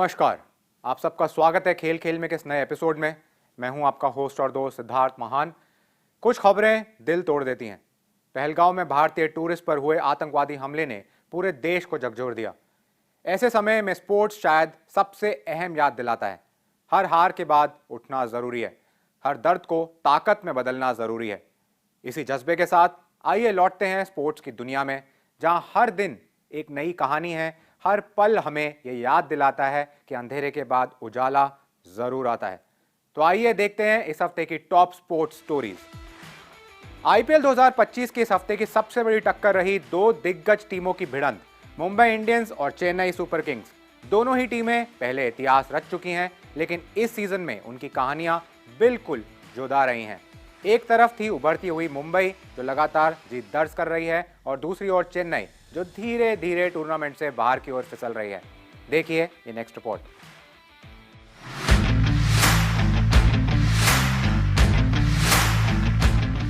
नमस्कार, आप सबका स्वागत है खेल खेल में के इस नए एपिसोड में। मैं हूं आपका होस्ट और दोस्त सिद्धार्थ महान। कुछ खबरें दिल तोड़ देती हैं। पहलगांव में भारतीय टूरिस्ट पर हुए आतंकवादी हमले ने पूरे देश को झकझोर दिया। ऐसे समय में स्पोर्ट्स शायद सबसे अहम याद दिलाता है। हर हार के बाद उठना जरूरी है, हर दर्द को ताकत में बदलना जरूरी है। इसी जज्बे के साथ आइए लौटते हैं स्पोर्ट्स की दुनिया में, जहां हर दिन एक नई कहानी है। हर पल हमें यह याद दिलाता है कि अंधेरे के बाद उजाला जरूर आता है। तो आइए देखते हैं इस हफ्ते की टॉप स्पोर्ट्स स्टोरीज। आईपीएल 2025 के इस हफ्ते की सबसे बड़ी टक्कर रही दो दिग्गज टीमों की भिड़ंत, मुंबई इंडियंस और चेन्नई सुपर किंग्स। दोनों ही टीमें पहले इतिहास रच चुकी हैं, लेकिन इस सीजन में उनकी कहानियां बिल्कुल जुदा रही हैं। एक तरफ थी उभरती हुई मुंबई जो लगातार जीत दर्ज कर रही है, और दूसरी ओर चेन्नई जो धीरे धीरे टूर्नामेंट से बाहर की ओर फिसल रही है। देखिए ये नेक्स्ट रिपोर्ट।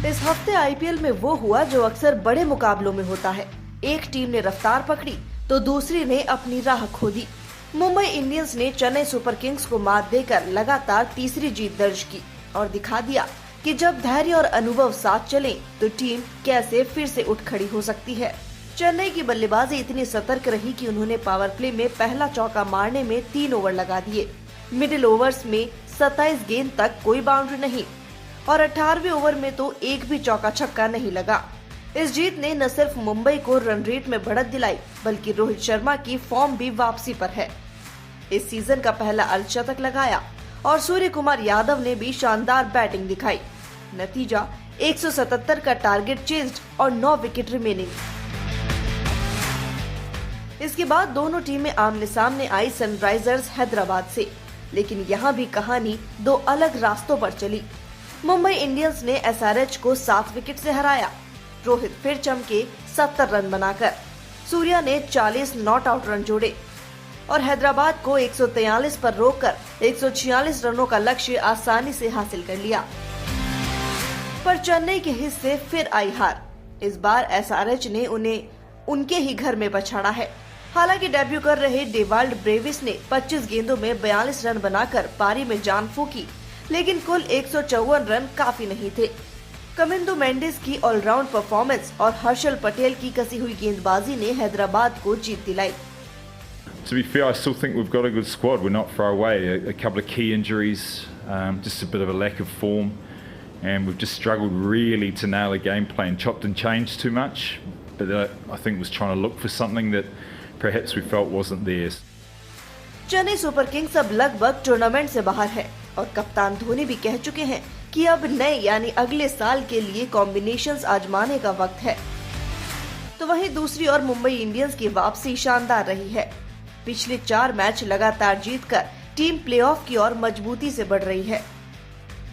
इस हफ्ते आईपीएल में वो हुआ जो अक्सर बड़े मुकाबलों में होता है। एक टीम ने रफ्तार पकड़ी तो दूसरी ने अपनी राह खो दी। मुंबई इंडियंस ने चेन्नई सुपर किंग्स को मात देकर लगातार तीसरी जीत दर्ज की और दिखा दिया कि जब धैर्य और अनुभव साथ चलें तो टीम कैसे फिर से उठ खड़ी हो सकती है। चेन्नई की बल्लेबाजी इतनी सतर्क रही कि उन्होंने पावर प्ले में पहला चौका मारने में 3 ओवर लगा दिए। मिडिल ओवर्स में 27 गेंद तक कोई बाउंड्री नहीं और 18वें ओवर में तो एक भी चौका छक्का नहीं लगा। इस जीत ने न सिर्फ मुंबई को रन रेट में बढ़त दिलाई, बल्कि रोहित शर्मा की फॉर्म भी वापसी पर है। इस सीजन का पहला अर्धशतक लगाया और सूर्य कुमार यादव ने भी शानदार बैटिंग दिखाई। नतीजा 177 का टारगेट चेज्ड और 9 विकेट रिमेनिंग। इसके बाद दोनों टीमें आमने सामने आई सनराइजर्स हैदराबाद से, लेकिन यहाँ भी कहानी दो अलग रास्तों पर चली। मुंबई इंडियंस ने एसआरएच को 7 विकेट से हराया। रोहित फिर चमके 70 रन बनाकर। सूर्या ने 40 नॉट आउट रन जोड़े और हैदराबाद को 143 पर रोककर 146 रनों का लक्ष्य आसानी से हासिल कर लिया। पर चेन्नई के हिस्से फिर आई हार। इस बार एसआरएच ने उन्हें उनके ही घर में पछाड़ा है। हालांकि डेब्यू कर रहे डेवाल्ड ब्रेविस ने 25 गेंदों में 42 रन बनाकर पारी में जान फूकी, लेकिन कुल 154 रन काफी नहीं थे। कमिंदो मेंडिस की ऑलराउंड परफॉर्मेंस और हर्षल पटेल की कसी हुई गेंदबाजी ने हैदराबाद को जीत दिलाई। To be fair, I still think we've got a good squad. We're not far away. A couple of key injuries, just a bit of a lack of form, and we've just struggled really to nail a game plan. Chopped and changed too much, but I think was trying to look for something that perhaps we felt wasn't theirs. Chennai super Kings अब लगभग tournament से बाहर है और कप्तान धोनी भी कह चुके हैं कि अब नए यानी अगले साल के लिए कॉम्बिनेशंस आजमाने का वक्त है। तो वहीं दूसरी ओर मुंबई इंडियंस की वापसी शानदार रही है। पिछले 4 मैच लगातार जीतकर टीम प्लेऑफ की ओर मजबूती से बढ़ रही है।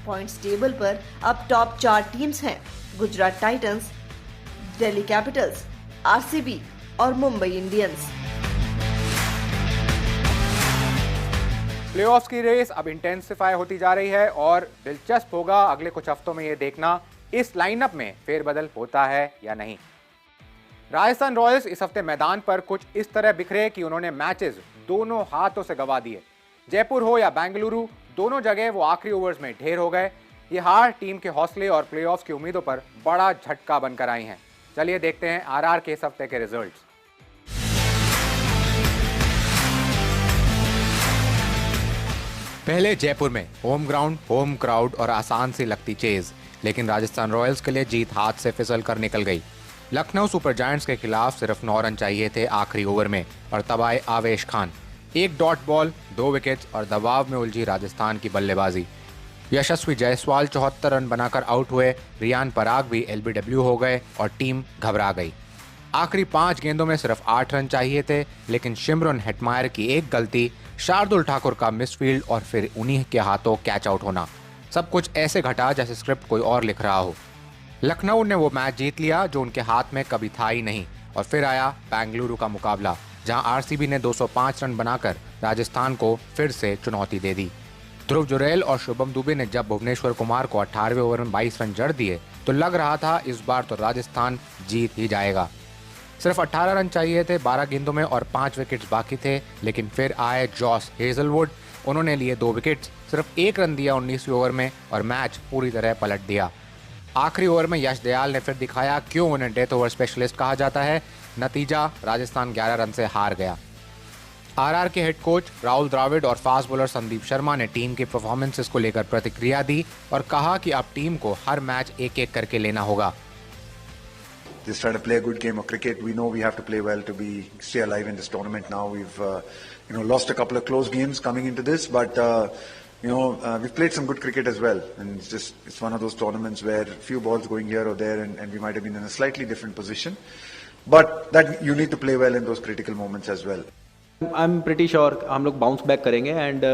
पॉइंट्स टेबल पर अब टॉप 4 टीम्स हैं: Gujarat Titans, Delhi Capitals, RCB और मुंबई इंडियंस। प्लेऑफ्स की रेस अब इंटेंसिफाई होती जा रही है और दिलचस्प होगा अगले कुछ हफ्तों में ये देखना इस लाइनअप में फेरबदल होता है या नहीं। राजस्थान रॉयल्स इस हफ्ते मैदान पर कुछ इस तरह बिखरे कि उन्होंने मैचेस दोनों हाथों से गंवा दिए। जयपुर हो या बेंगलुरु, दोनों जगह वो आखिरी ओवर्स में ढेर हो गए। ये हार टीम के हौसले और प्लेऑफ्स की उम्मीदों पर बड़ा झटका बनकर आई हैं। चलिए देखते हैं आरआर के इस हफ्ते के रिजल्ट्स। पहले जयपुर में होम ग्राउंड, होम क्राउड और आसान सी लगती चेज, लेकिन राजस्थान रॉयल्स के लिए जीत हाथ से फिसल कर निकल गई। लखनऊ सुपर जायंट्स के खिलाफ सिर्फ 9 रन चाहिए थे आखिरी ओवर में और तब आए आवेश खान। 1 डॉट बॉल, 2 विकेट्स और दबाव में उलझी राजस्थान की बल्लेबाजी। यशस्वी जायसवाल 74 रन बनाकर आउट हुए। रियान पराग भी एलबीडब्ल्यू हो गए और टीम घबरा गई। आखिरी 5 गेंदों में सिर्फ 8 रन चाहिए थे, लेकिन शिमरन हेटमायर की एक गलती, शार्दुल ठाकुर का मिसफील्ड और फिर उन्हीं के हाथों कैच आउट होना, सब कुछ ऐसे घटा जैसे स्क्रिप्ट कोई और लिख रहा हो। लखनऊ ने वो मैच जीत लिया जो उनके हाथ में कभी था ही नहीं, और फिर आया बेंगलुरु का मुकाबला, जहां आरसीबी ने 205 रन बनाकर राजस्थान को फिर से चुनौती दे दी। ध्रुव जुरैल और शुभम दुबे ने जब भुवनेश्वर कुमार को 18वें ओवर में 22 रन जड़ दिए तो लग रहा था इस बार तो राजस्थान जीत ही जाएगा। सिर्फ 18 रन चाहिए थे 12 गेंदों में और 5 विकेट्स बाकी थे, लेकिन फिर आए जॉस हेजलवुड। उन्होंने लिए 2 विकेट्स, सिर्फ 1 रन दिया 19वीं ओवर में और मैच पूरी तरह पलट दिया। आखिरी ओवर में यश दयाल ने फिर दिखाया क्यों उन्हें डेथ ओवर स्पेशलिस्ट कहा जाता है। नतीजा, राजस्थान 11 रन से हार गया। आरआर के हेड कोच राहुल द्रविड़ और फास्ट बॉलर संदीप शर्मा ने टीम के परफॉर्मेंसेस को लेकर प्रतिक्रिया दी और कहा कि अब टीम को हर मैच एक-एक करके लेना होगा। Just try to play a good game of cricket. We know we have to play well to stay alive in this tournament. Now we've lost a couple of close games coming into this, but we've played some good cricket as well. And it's one of those tournaments where a few balls going here or there, and we might have been in a slightly different position. But that you need to play well in those critical moments as well. I'm pretty sure हम लोग bounce back करेंगे and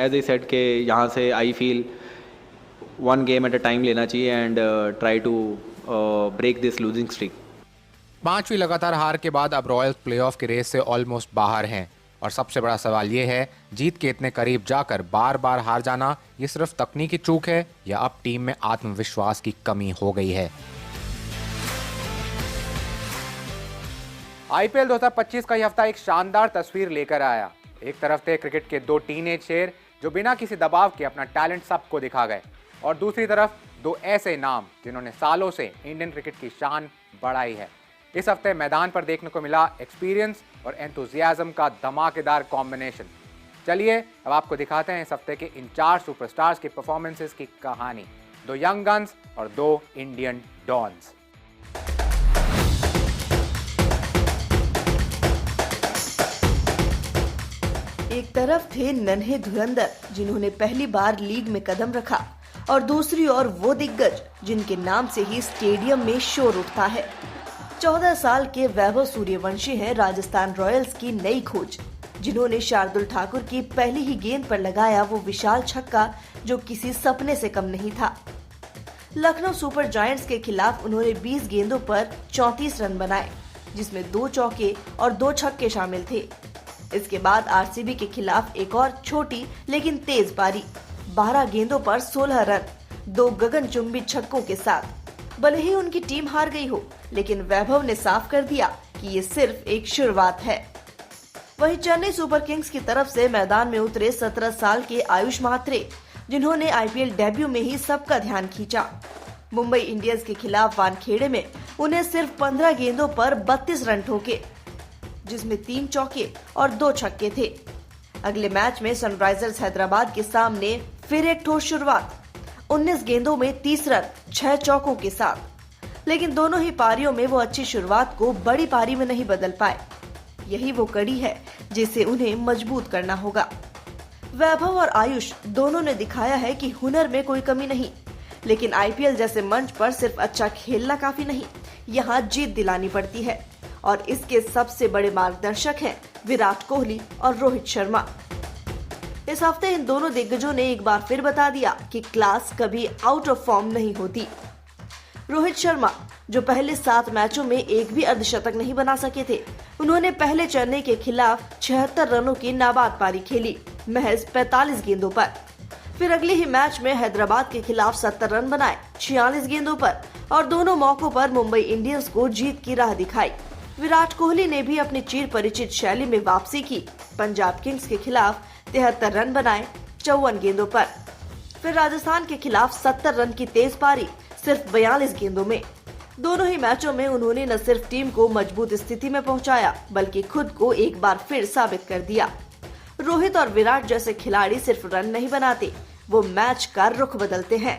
as I said कि यहाँ से I feel one game at a time लेना चाहिए and try to break this losing streak. 5वीं लगातार हार के बाद अब रॉयल्स प्लेऑफ की रेस से ऑलमोस्ट बाहर हैं और सबसे बड़ा सवाल ये है, जीत के इतने करीब जाकर बार बार हार जाना ये सिर्फ तकनीकी चूक है या अब टीम में आत्मविश्वास की कमी हो गई है। आईपीएल 2025 का यह हफ्ता एक शानदार तस्वीर लेकर आया। एक तरफ थे क्रिकेट के 2 टीनेज शेर जो बिना किसी दबाव के अपना टैलेंट सबको दिखा गए, और दूसरी तरफ 2 ऐसे नाम जिन्होंने सालों से इंडियन क्रिकेट की शान बढ़ाई है। इस हफ्ते मैदान पर देखने को मिला एक्सपीरियंस और एंथुजियाज्म का धमाकेदार कॉम्बिनेशन। चलिए अब आपको दिखाते हैं इस हफ्ते के इन 4 सुपरस्टार्स की परफॉर्मेंसेस की कहानी, 2 यंग गन्स और 2 इंडियन डॉन्स। एक तरफ थे नन्हे धुरंधर जिन्होंने पहली बार लीग में कदम रखा और दूसरी ओर वो दिग्गज जिनके नाम से ही स्टेडियम में शोर उठता है। 14 साल के वैभव सूर्यवंशी हैं राजस्थान रॉयल्स की नई खोज, जिन्होंने शार्दुल ठाकुर की पहली ही गेंद पर लगाया वो विशाल छक्का जो किसी सपने से कम नहीं था। लखनऊ सुपर जायंट्स के खिलाफ उन्होंने 20 गेंदों पर 34 रन बनाए, जिसमें 2 चौके और 2 छक्के शामिल थे। इसके बाद आरसीबी के खिलाफ एक और छोटी लेकिन तेज पारी, 12 गेंदों पर 16 रन, 2 गगनचुंबी छक्कों के साथ। भले ही उनकी टीम हार गई हो, लेकिन वैभव ने साफ कर दिया कि ये सिर्फ एक शुरुआत है। वहीं चेन्नई सुपर किंग्स की तरफ से मैदान में उतरे 17 साल के आयुष म्हात्रे, जिन्होंने आईपीएल डेब्यू में ही सबका ध्यान खींचा। मुंबई इंडियंस के खिलाफ वानखेड़े में उन्हें सिर्फ 15 गेंदों पर 32 रन ठोके, जिसमें 3 चौके और 2 छक्के थे। अगले मैच में सनराइजर्स हैदराबाद के सामने फिर एक ठोस शुरुआत, 19 गेंदों में 30 रन 6 चौकों के साथ। लेकिन दोनों ही पारियों में वो अच्छी शुरुआत को बड़ी पारी में नहीं बदल पाए। यही वो कड़ी है जिसे उन्हें मजबूत करना होगा। वैभव और आयुष दोनों ने दिखाया है कि हुनर में कोई कमी नहीं, लेकिन आईपीएल जैसे मंच पर सिर्फ अच्छा खेलना काफी नहीं, यहाँ जीत दिलानी पड़ती है। और इसके सबसे बड़े मार्गदर्शक हैं विराट कोहली और रोहित शर्मा। इस हफ्ते इन दोनों दिग्गजों ने एक बार फिर बता दिया कि क्लास कभी आउट ऑफ फॉर्म नहीं होती। रोहित शर्मा, जो पहले 7 मैचों में एक भी अर्धशतक नहीं बना सके थे, उन्होंने पहले चेन्नई के खिलाफ 76 रनों की नाबाद पारी खेली, महज 45 गेंदों पर। फिर अगले ही मैच में हैदराबाद के खिलाफ 70 रन बनाए 46 गेंदों पर, और दोनों मौकों पर मुंबई इंडियंस को जीत की राह दिखाई। विराट कोहली ने भी अपनी चिर परिचित शैली में वापसी की, पंजाब किंग्स के खिलाफ 73 रन बनाए 54 गेंदों पर। फिर राजस्थान के खिलाफ 70 रन की तेज पारी सिर्फ 42 गेंदों में। दोनों ही मैचों में उन्होंने न सिर्फ टीम को मजबूत स्थिति में पहुंचाया, बल्कि खुद को एक बार फिर साबित कर दिया। रोहित और विराट जैसे खिलाड़ी सिर्फ रन नहीं बनाते, वो मैच का रुख बदलते हैं।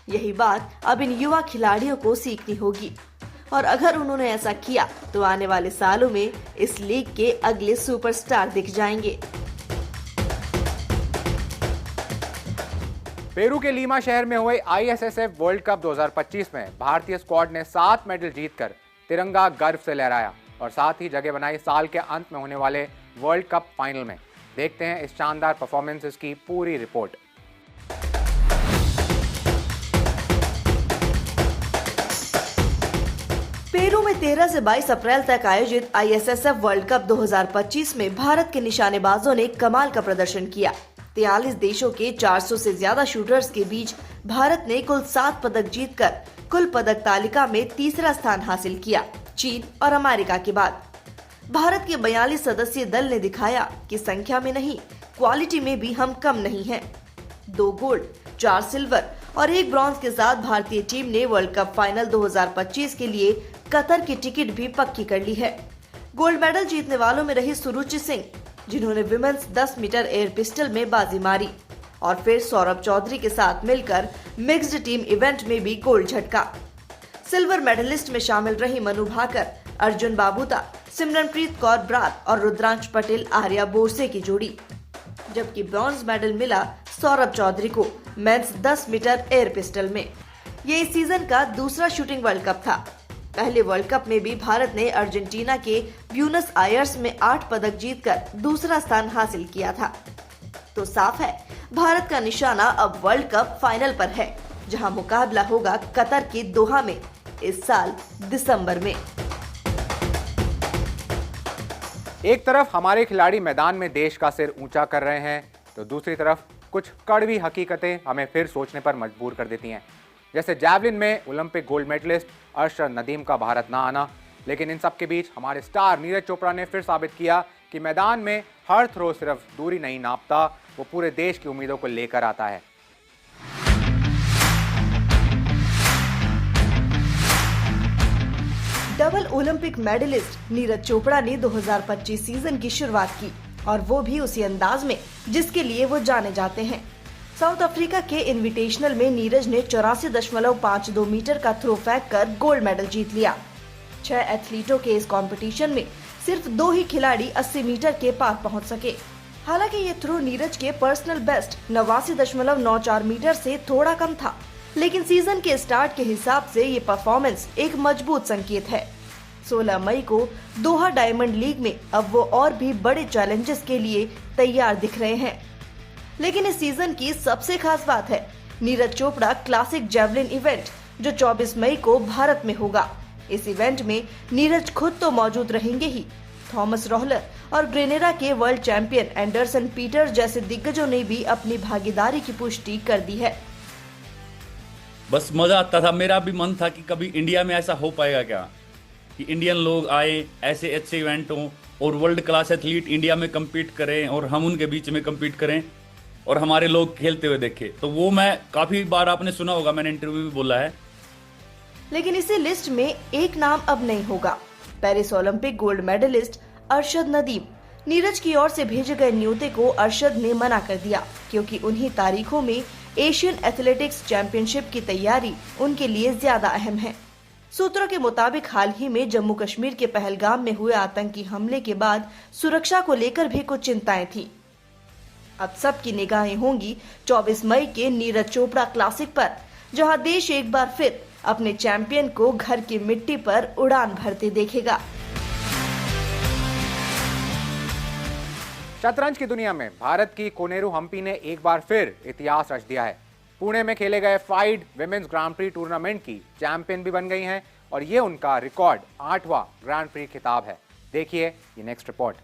यही बात अब इन युवा खिलाड़ियों को सीखनी होगी, और अगर उन्होंने ऐसा किया तो आने वाले सालों में इस लीग के अगले सुपरस्टार दिख जाएंगे। पेरू के लीमा शहर में हुए आईएसएसएफ वर्ल्ड कप 2025 में भारतीय स्क्वाड ने 7 मेडल जीतकर तिरंगा गर्व से लहराया और साथ ही जगह बनाई साल के अंत में होने वाले वर्ल्ड कप फाइनल में। देखते हैं इस शानदार परफॉर्मेंसेस की पूरी रिपोर्ट। पेरू में 13 से 22 अप्रैल तक आयोजित आईएसएसएफ वर्ल्ड कप 2025 में भारत के निशानेबाजों ने कमाल का प्रदर्शन किया। 43 देशों के 400 से ज्यादा शूटर्स के बीच भारत ने कुल 7 पदक जीतकर कुल पदक तालिका में तीसरा स्थान हासिल किया। चीन और अमेरिका के बाद। भारत के 42 सदस्यीय दल ने दिखाया कि संख्या में नहीं, क्वालिटी में भी हम कम नहीं हैं। 2 गोल्ड, 4 सिल्वर और 1 ब्रॉन्ज के साथ भारतीय टीम ने वर्ल्ड कप फाइनल 2025 के लिए कतर की टिकट भी पक्की कर ली है। गोल्ड मेडल जीतने वालों में रही सुरुचि सिंह, जिन्होंने विमेंस 10 मीटर एयर पिस्टल में बाजी मारी, और फिर सौरभ चौधरी के साथ मिलकर मिक्स्ड टीम इवेंट में भी गोल्ड झटका। सिल्वर मेडलिस्ट में शामिल रही मनु भाकर, अर्जुन बाबूता, सिमरनप्रीत कौर ब्रार और रुद्रांश पटेल आर्या बोरसे की जोड़ी, जबकि ब्रॉन्ज मेडल मिला सौरभ चौधरी को मेंस 10 मीटर एयर पिस्टल में। ये इस सीजन का दूसरा शूटिंग वर्ल्ड कप था। पहले वर्ल्ड कप में भी भारत ने अर्जेंटीना के ब्यूनस आयर्स में 8 पदक जीतकर दूसरा स्थान हासिल किया था। तो साफ है, भारत का निशाना अब वर्ल्ड कप फाइनल पर है, जहां मुकाबला होगा कतर के दोहा में इस साल दिसंबर में। एक तरफ हमारे खिलाड़ी मैदान में देश का सिर ऊंचा कर रहे हैं, तो दूसरी तरफ कुछ कड़वी हकीकतें हमें फिर सोचने पर मजबूर कर देती हैं। जैसे जैवलिन में Olympic gold medallist Arshad Nadeem का भारत ना आना। लेकिन इन सब के बीच हमारे स्टार नीरज चोपड़ा ने फिर साबित किया कि मैदान में हर थ्रो सिर्फ दूरी नहीं नापता, वो पूरे देश की उम्मीदों को लेकर आता है। Double Olympic medallist Neeraj Chopra ने 2025 सीजन की शुरुआत की, और वो भी उसी अंदाज में जिसके लिए वो जाने जाते हैं। साउथ अफ्रीका के इनविटेशनल में नीरज ने 84.52 मीटर का थ्रो फेंक कर गोल्ड मेडल जीत लिया। 6 एथलीटों के इस कंपटीशन में सिर्फ 2 ही खिलाड़ी 80 मीटर के पार पहुंच सके। हालांकि ये थ्रो नीरज के पर्सनल बेस्ट 89.94 मीटर से थोड़ा कम था, लेकिन सीजन के स्टार्ट के हिसाब से ये परफॉर्मेंस एक मजबूत संकेत है। 16 मई को दोहा डायमंड लीग में अब वो और भी बड़े चैलेंजेस के लिए तैयार दिख रहे हैं। लेकिन इस सीजन की सबसे खास बात है Neeraj Chopra classic javelin event, जो 24 मई को भारत में होगा। इस इवेंट में नीरज खुद तो मौजूद रहेंगे ही, थॉमस रोहलर और ग्रेनेडा के वर्ल्ड चैंपियन एंडरसन पीटर्स जैसे दिग्गजों ने भी अपनी भागीदारी की पुष्टि कर दी है। बस मजा आता था, मेरा भी मन था कि कभी इंडिया में ऐसा हो पाएगा क्या कि इंडियन लोग आए, ऐसे अच्छे इवेंट हों और वर्ल्ड क्लास एथलीट इंडिया में कम्पीट करें और हम उनके बीच में कम्पीट करें और हमारे लोग खेलते हुए देखे। तो वो मैं काफी बार, आपने सुना होगा, मैंने इंटरव्यू भी बोला है। लेकिन इसी लिस्ट में एक नाम अब नहीं होगा। Paris Olympic gold medallist Arshad Nadeem. Neeraj की ओर से भेजे गए न्योते को अरशद ने मना कर दिया, क्योंकि उन्हीं तारीखों में एशियन एथलेटिक्स चैंपियनशिप की तैयारी उनके लिए ज्यादा अहम है। सूत्रों के मुताबिक हाल ही में जम्मू कश्मीर के पहलगाम में हुए आतंकी हमले के बाद सुरक्षा को लेकर भी कुछ चिंताएं थी। अब सबकी निगाहें होंगी 24 मई के नीरज चोपड़ा क्लासिक पर, जहां देश एक बार फिर अपने चैंपियन को घर की मिट्टी पर उड़ान भरते देखेगा। शतरंज की दुनिया में भारत की कोनेरू हम्पी ने एक बार फिर इतिहास रच दिया है। पुणे में खेले गए FIDE women's grand pre tournament की चैंपियन भी बन गई हैं, और ये उनका रिकॉर्ड 8वां ग्रांड प्री खिताब है। देखिए ये नेक्स्ट रिपोर्ट।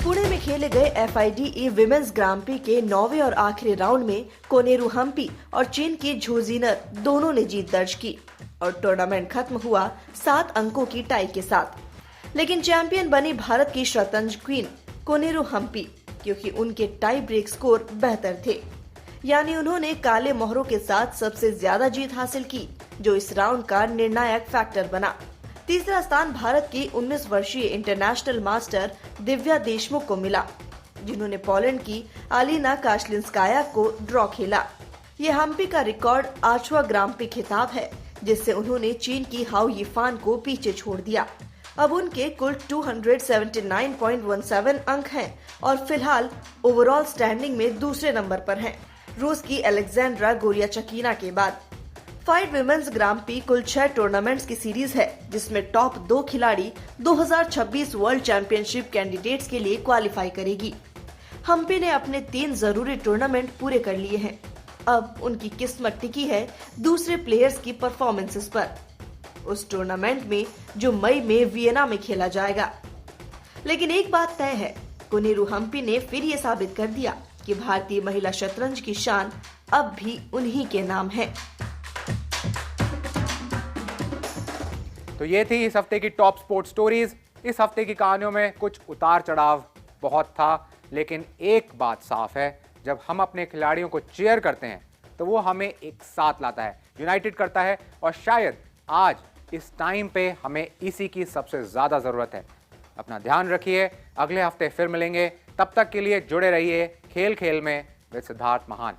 पुणे में खेले गए FIDE विमेंस ग्रांड प्री के 9वें और आखिरी राउंड में कोनेरू हम्पी और चीन की झूजिनर दोनों ने जीत दर्ज की, और टूर्नामेंट खत्म हुआ 7 अंकों की टाई के साथ। लेकिन चैंपियन बनी भारत की शतरंज क्वीन कोनेरू हम्पी, क्योंकि उनके टाई ब्रेक स्कोर बेहतर थे। यानी उन्होंने काले मोहरों के साथ सबसे ज्यादा जीत हासिल की, जो इस राउंड का निर्णायक फैक्टर बना। तीसरा स्थान भारत की 19 वर्षीय इंटरनेशनल मास्टर दिव्या देशमुख को मिला, जिन्होंने पोलैंड की अलीना काशलिंस्काया को ड्रॉ खेला। ये हम्पी का रिकॉर्ड 8वां ग्रांड प्री खिताब है, जिससे उन्होंने चीन की हाउ यीफान को पीछे छोड़ दिया। अब उनके कुल 279.17 अंक हैं और फिलहाल ओवरऑल स्टैंडिंग में दूसरे नंबर पर हैं, रूस की अलेक्जेंड्रा गोरियाचकीना के बाद। फाइड विमेंस ग्रांड प्री कुल 6 टूर्नामेंट्स की सीरीज है, जिसमें टॉप 2 खिलाड़ी 2026 वर्ल्ड चैंपियनशिप कैंडिडेट्स के लिए क्वालिफाई करेगी। हम्पी ने अपने 3 जरूरी टूर्नामेंट पूरे कर लिए हैं। अब उनकी किस्मत टिकी है दूसरे प्लेयर्स की परफॉर्मेंसेस पर, उस टूर्नामेंट में जो मई में वियना में खेला जाएगा। लेकिन एक बात तय है, कोनेरू हम्पी ने फिर ये साबित कर दिया कि भारतीय महिला शतरंज की शान अब भी उन्हीं के नाम है। तो ये थी इस हफ्ते की टॉप स्पोर्ट्स स्टोरीज। इस हफ्ते की कहानियों में कुछ उतार चढ़ाव बहुत था, लेकिन एक बात साफ है, जब हम अपने खिलाड़ियों को चीयर करते हैं तो वो हमें एक साथ लाता है, यूनाइटेड करता है, और शायद आज इस टाइम पे हमें इसी की सबसे ज्यादा जरूरत है। अपना ध्यान रखिए, अगले हफ्ते फिर मिलेंगे, तब तक के लिए जुड़े रहिए खेल खेल में विद सिद्धार्थ महान।